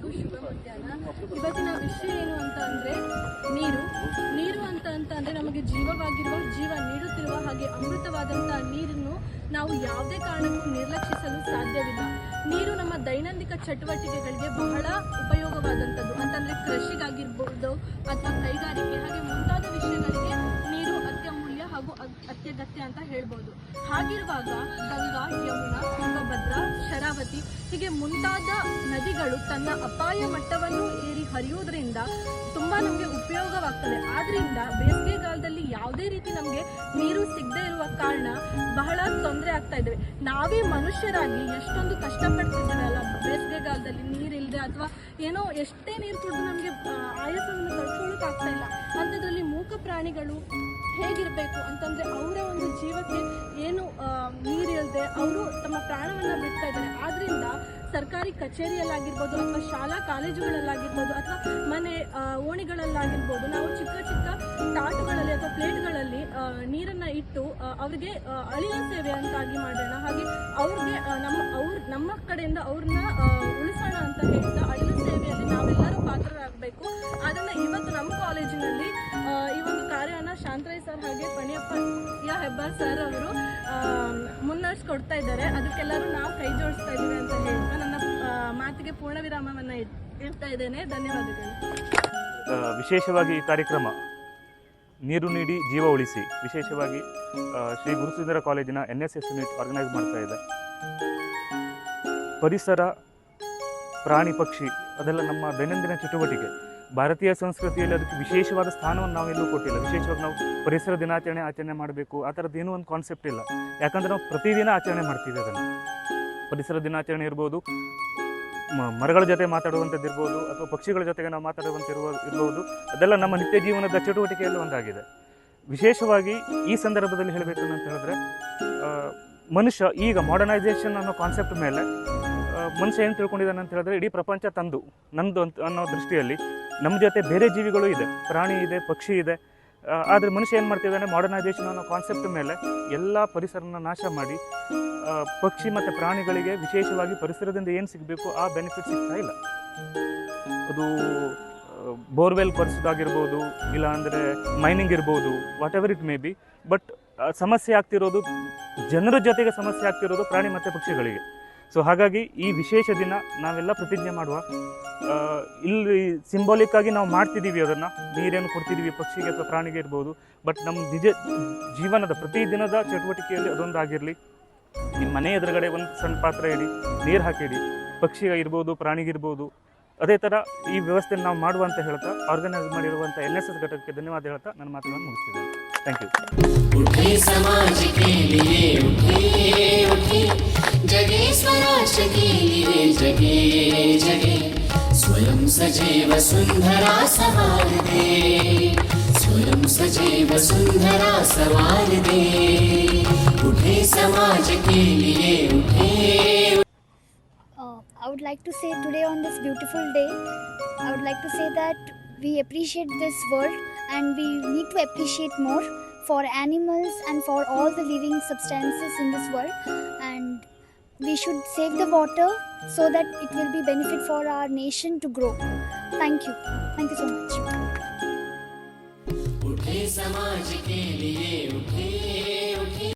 ಎಲ್ಲರಿಗೂ ಶುಭ ಮಧ್ಯಾಹ್ನ. ಇವತ್ತಿನ ವಿಷಯ ಏನು ಅಂತ ಅಂದರೆ ನೀರು. ನೀರು ಅಂತಂದರೆ ನಮಗೆ ಜೀವವಾಗಿರುವ, ಜೀವ ನೀಡುತ್ತಿರುವ ಹಾಗೆ ಅಮೃತವಾದಂಥ ನೀರನ್ನು ನಾವು ಯಾವುದೇ ಕಾರಣಕ್ಕೂ ನಿರ್ಲಕ್ಷಿಸಲು ಸಾಧ್ಯವಿಲ್ಲ. ನೀರು ನಮ್ಮ ದೈನಂದಿನ ಚಟುವಟಿಕೆಗಳಿಗೆ ಬಹಳ ಉಪಯೋಗವಾದಂಥದ್ದು. ಅಂತಂದರೆ ಕೃಷಿಗಾಗಿರ್ಬೋದು ಅಥವಾ ಕೈಗಾರಿಕೆ ಹಾಗೆ ಮುಂತಾದ ವಿಷಯಗಳಿಗೆ ನೀರು ಅತ್ಯಮೂಲ್ಯ ಹಾಗೂ ಅತ್ಯಗತ್ಯ ಅಂತ ಹೇಳ್ಬೋದು. ಹಾಗಿರುವಾಗ ಗಂಗಾ, ಯಮುನಾ, ತುಂಗಭದ್ರಾ, ಶರಾವತಿ ಹೀಗೆ ಮುಂತಾದ ನದಿಗಳು ತನ್ನ ಅಪಾಯ ಮಟ್ಟವನ್ನು ಏರಿ ಹರಿಯುವುದರಿಂದ ತುಂಬ ನಮಗೆ ಉಪಯೋಗವಾಗ್ತದೆ. ಆದ್ರಿಂದ ಬೇಸಿಗೆಗಾಲದಲ್ಲಿ ಯಾವುದೇ ರೀತಿ ನಮಗೆ ನೀರು ಸಿಗದೇ ಇರುವ ಕಾರಣ ಬಹಳ ತೊಂದರೆ ಆಗ್ತಾ ಇದ್ದೇವೆ. ನಾವೇ ಮನುಷ್ಯರಾಗಿ ಎಷ್ಟೊಂದು ಕಷ್ಟಪಡ್ತಿದ್ದೇವೆ ಅಲ್ಲ ಬೇಸಿಗೆಗಾಲದಲ್ಲಿ ನೀರಿಲ್ಲದೆ, ಅಥವಾ ಏನೋ ಎಷ್ಟೇ ನೀರು ಕುಡಿದು ನಮಗೆ ಆಯಾಸವನ್ನು ತಡ್ಕೊಳ್ಳೋಕೆ ಆಗ್ತಾ ಇಲ್ಲ. ಅಂಥದ್ರಲ್ಲಿ ಮೂಕ ಪ್ರಾಣಿಗಳು ಹೇಗಿರಬೇಕು ಅಂತಂದರೆ ಅವರ ಒಂದು ಜೀವಕ್ಕೆ ಏನು ನೀರಿಲ್ಲದೆ ಅವರು ತಮ್ಮ ಪ್ರಾಣವನ್ನು ಬಿಡ್ತಾ ಇದ್ದಾರೆ. ಆದ್ರಿಂದ ಸರ್ಕಾರಿ ಕಚೇರಿಯಲ್ಲಾಗಿರ್ಬೋದು ಅಥವಾ ಶಾಲಾ ಕಾಲೇಜುಗಳಲ್ಲಾಗಿರ್ಬೋದು ಅಥವಾ ಮನೆ ಓಣಿಗಳಲ್ಲಾಗಿರ್ಬೋದು ನಾವು ಚಿಕ್ಕ ಚಿಕ್ಕ ತಾಟುಗಳಲ್ಲಿ ಅಥವಾ ಪ್ಲೇಟ್ಗಳಲ್ಲಿ ನೀರನ್ನು ಇಟ್ಟು ಅವರಿಗೆ ಅಳಿಲ ಸೇವೆ ಅಂತಾಗಿ ಮಾಡೋಣ. ಹಾಗೆ ಅವ್ರಿಗೆ ನಮ್ಮ ಕಡೆಯಿಂದ ಅವ್ರನ್ನ ಉಳಿಸೋಣ ಅಂತ ಹೇಳ್ತಾ ಅಳಿಲ ಸೇವೆಯಲ್ಲಿ ನಾವೆಲ್ಲರೂ ಪಾತ್ರರಾಗಬೇಕು. ಅದನ್ನು ಇವತ್ತು ನಮ್ಮ ಕಾಲೇಜಿನಲ್ಲಿ ಈ ಒಂದು ಕಾರ್ಯನ ಶಾಂತರಾಯ್ ಸರ್ ಹಾಗೆ ಪಣಿಯಪ್ಪ ಹೆಬ್ಬಾರ್ ಸರ್ ಅವರು ಮುನ್ನಡೆಸ್ಕೊಡ್ತಾ ಇದ್ದಾರೆ. ಅದಕ್ಕೆಲ್ಲರೂ ನಾವು ಕೈ ಜೋಡಿಸ್ತಾ ಇದ್ದೀವಿ ಅಂತ ಹೇಳ್ತಾ ನನ್ನ ಮಾತಿಗೆ ಪೂರ್ಣ ವಿರಾಮವನ್ನು ಇಡ್ತಾ ಇದ್ದೇನೆ. ಧನ್ಯವಾದಗಳು. ವಿಶೇಷವಾಗಿ ಈ ಕಾರ್ಯಕ್ರಮ ನೀರು ನೀಡಿ ಜೀವ ಉಳಿಸಿ ವಿಶೇಷವಾಗಿ ಶ್ರೀ ಗುರುಸಿದ್ದರ ಕಾಲೇಜಿನ NSS ಯೂನಿಟ್ ಆರ್ಗನೈಸ್ ಮಾಡ್ತಾ ಇದೆ. ಪರಿಸರ, ಪ್ರಾಣಿ, ಪಕ್ಷಿ ಅದೆಲ್ಲ ನಮ್ಮ ದೈನಂದಿನ ಚಟುವಟಿಕೆ. ಭಾರತೀಯ ಸಂಸ್ಕೃತಿಯಲ್ಲಿ ಅದಕ್ಕೆ ವಿಶೇಷವಾದ ಸ್ಥಾನವನ್ನು ನಾವು ಎಲ್ಲೂ ಕೊಟ್ಟಿಲ್ಲ. ವಿಶೇಷವಾಗಿ ನಾವು ಪರಿಸರ ದಿನಾಚರಣೆ ಆಚರಣೆ ಮಾಡಬೇಕು ಆ ಥರದ್ದು ಏನೂ ಒಂದು ಕಾನ್ಸೆಪ್ಟ್ ಇಲ್ಲ. ಯಾಕಂದರೆ ನಾವು ಪ್ರತಿದಿನ ಆಚರಣೆ ಮಾಡ್ತೀವಿ ಅದನ್ನು. ಪರಿಸರ ದಿನಾಚರಣೆ ಇರ್ಬೋದು, ಮರಗಳ ಜೊತೆ ಮಾತಾಡುವಂಥದ್ದು ಇರ್ಬೋದು, ಅಥವಾ ಪಕ್ಷಿಗಳ ಜೊತೆಗೆ ನಾವು ಇರ್ಬೋದು, ಅದೆಲ್ಲ ನಮ್ಮ ನಿತ್ಯ ಜೀವನದ ಚಟುವಟಿಕೆಯಲ್ಲಿ ಒಂದಾಗಿದೆ. ವಿಶೇಷವಾಗಿ ಈ ಸಂದರ್ಭದಲ್ಲಿ ಹೇಳಬೇಕು ಅಂತ ಹೇಳಿದ್ರೆ, ಮನುಷ್ಯ ಈಗ ಮಾಡರ್ನೈಸೇಷನ್ ಅನ್ನೋ ಕಾನ್ಸೆಪ್ಟ್ ಮೇಲೆ ಮನುಷ್ಯ ಏನು ತಿಳ್ಕೊಂಡಿದ್ದಾನೆ ಅಂತ ಹೇಳಿದ್ರೆ, ಇಡೀ ಪ್ರಪಂಚ ನಂದು ಅನ್ನೋ ದೃಷ್ಟಿಯಲ್ಲಿ ನಮ್ಮ ಜೊತೆ ಬೇರೆ ಜೀವಿಗಳು ಇದೆ, ಪ್ರಾಣಿ ಇದೆ, ಪಕ್ಷಿ ಇದೆ. ಆದರೆ ಮನುಷ್ಯ ಏನು ಮಾಡ್ತಿದ್ದಾನೆ, ಮಾಡರ್ನೈಸೇಷನ್ ಅನ್ನೋ ಕಾನ್ಸೆಪ್ಟ್ ಮೇಲೆ ಎಲ್ಲ ಪರಿಸರನ ನಾಶ ಮಾಡಿ ಪಕ್ಷಿ ಮತ್ತು ಪ್ರಾಣಿಗಳಿಗೆ ವಿಶೇಷವಾಗಿ ಪರಿಸರದಿಂದ ಏನು ಸಿಗಬೇಕು ಆ ಬೆನಿಫಿಟ್ ಸಿಗ್ತಾ ಇಲ್ಲ. ಅದು ಬೋರ್ವೆಲ್ ಕೊರೆಸೋದಾಗಿರ್ಬೋದು, ಇಲ್ಲ ಅಂದರೆ ಮೈನಿಂಗ್ ಇರ್ಬೋದು, what ever it may be. But ಸಮಸ್ಯೆ ಆಗ್ತಿರೋದು ಜನರ ಜೊತೆಗೆ ಸಮಸ್ಯೆ ಆಗ್ತಿರೋದು ಪ್ರಾಣಿ ಮತ್ತು ಪಕ್ಷಿಗಳಿಗೆ. ಸೊ ಹಾಗಾಗಿ ಈ ವಿಶೇಷ ದಿನ ನಾವೆಲ್ಲ ಪ್ರತಿಜ್ಞೆ ಮಾಡುವ. ಇಲ್ಲಿ ಸಿಂಬಾಲಿಕ್ ಆಗಿ ನಾವು ಮಾಡ್ತಿದ್ದೀವಿ, ಅದನ್ನು ನೀರೇನು ಕೊಡ್ತಿದ್ದೀವಿ ಪಕ್ಷಿಗೆ ಅಥವಾ ಪ್ರಾಣಿಗೆ ಇರ್ಬೋದು. ಬಟ್ ನಮ್ಮ ನಿಜ ಜೀವನದ ಪ್ರತಿದಿನದ ಚಟುವಟಿಕೆಯಲ್ಲಿ ಅದೊಂದಾಗಿರಲಿ. ನಿಮ್ಮ ಮನೆ ಎದುರುಗಡೆ ಒಂದು ಸಣ್ಣ ಪಾತ್ರ ಇಡಿ, ನೀರು ಹಾಕಿಡಿ, ಪಕ್ಷಿಗೆ ಇರ್ಬೋದು, ಪ್ರಾಣಿಗಿರ್ಬೋದು. ಅದೇ ಥರ ಈ ವ್ಯವಸ್ಥೆಯನ್ನು ನಾವು ಮಾಡುವ ಅಂತ ಹೇಳ್ತಾ ಆರ್ಗನೈಸ್ ಮಾಡಿರುವಂಥ NSS ಘಟಕಕ್ಕೆ ಧನ್ಯವಾದ ಹೇಳ್ತಾ ನನ್ನ ಮಾತುಗಳನ್ನು ಮುಗಿಸ್ತಿದ್ದೇನೆ. Thank you. जगे स्वराष्ट्र के लिए जगे जगे स्वयं सजीव सुंदरा सवार दे, स्वयं सजीव सुंदरा सवार दे, उठे समाज के लिए उठे. I would like to say today on this beautiful day, I would like to say that we appreciate this world and we need to appreciate more for animals and for all the living substances in this world, and we should save the water so that it will be benefit for our nation to grow. Thank you so much. उठे समाज के लिए